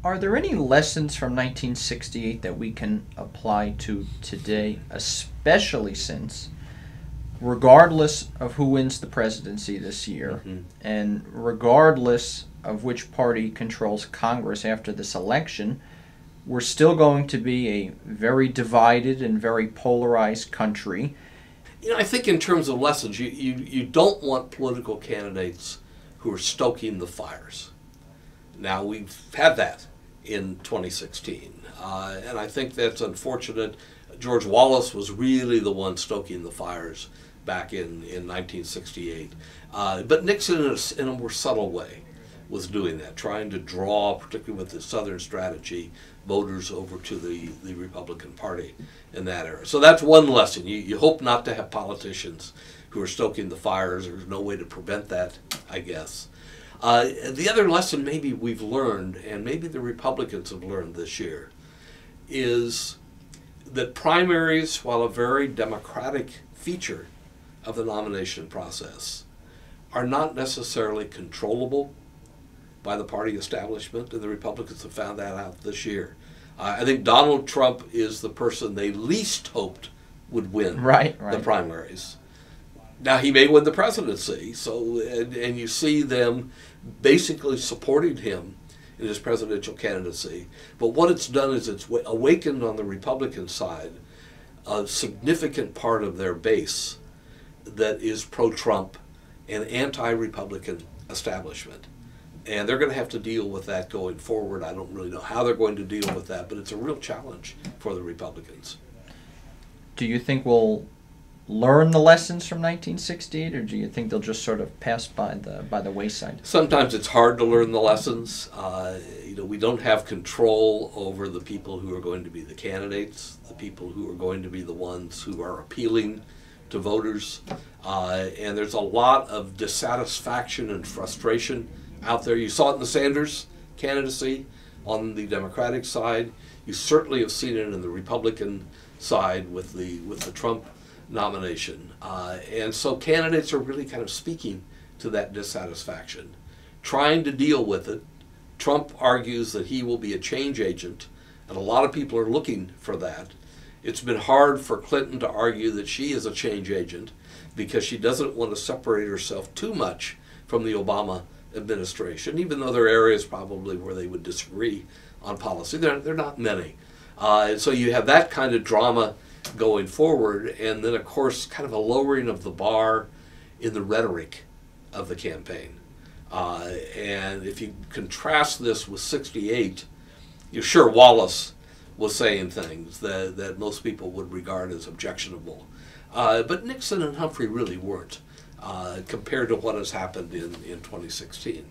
Are there any lessons from 1968 that we can apply to today, especially since, regardless of who wins the presidency this year, and regardless of which party controls Congress after this election, we're still going to be a very divided and very polarized country? You know, I think in terms of lessons, you don't want political candidates who are stoking the fires. Now, we've had that in 2016, and I think that's unfortunate. George Wallace was really the one stoking the fires back in 1968. But Nixon, in a more subtle way, was doing that, trying to draw, particularly with the Southern strategy, voters over to the Republican Party in that era. So that's one lesson. You hope not to have politicians who are stoking the fires. There's no way to prevent that, I guess. The other lesson maybe we've learned, and maybe the Republicans have learned this year, is that primaries, while a very democratic feature of the nomination process, are not necessarily controllable by the party establishment, and the Republicans have found that out this year. I think Donald Trump is the person they least hoped would win the primaries. Now, he may win the presidency, so and you see them basically supporting him in his presidential candidacy. But what it's done is it's awakened on the Republican side a significant part of their base that is pro-Trump and anti-Republican establishment. And they're going to have to deal with that going forward. I don't really know how they're going to deal with that, but it's a real challenge for the Republicans. Do you think we'll learn the lessons from 1968, or do you think they'll just sort of pass by the wayside? Sometimes it's hard to learn the lessons. We don't have control over the people who are going to be the candidates, the people who are going to be the ones who are appealing to voters. And there's a lot of dissatisfaction and frustration out there. You saw it in the Sanders candidacy on the Democratic side. You certainly have seen it in the Republican side with the Trump nomination. And so candidates are really kind of speaking to that dissatisfaction, trying to deal with it. Trump argues that he will be a change agent, and a lot of people are looking for that. It's been hard for Clinton to argue that she is a change agent because she doesn't want to separate herself too much from the Obama administration, even though there are areas probably where they would disagree on policy. There are not many. And so you have that kind of drama going forward, and then of course kind of a lowering of the bar in the rhetoric of the campaign. And if you contrast this with 68, you're sure Wallace was saying things that most people would regard as objectionable. But Nixon and Humphrey really weren't, compared to what has happened in 2016.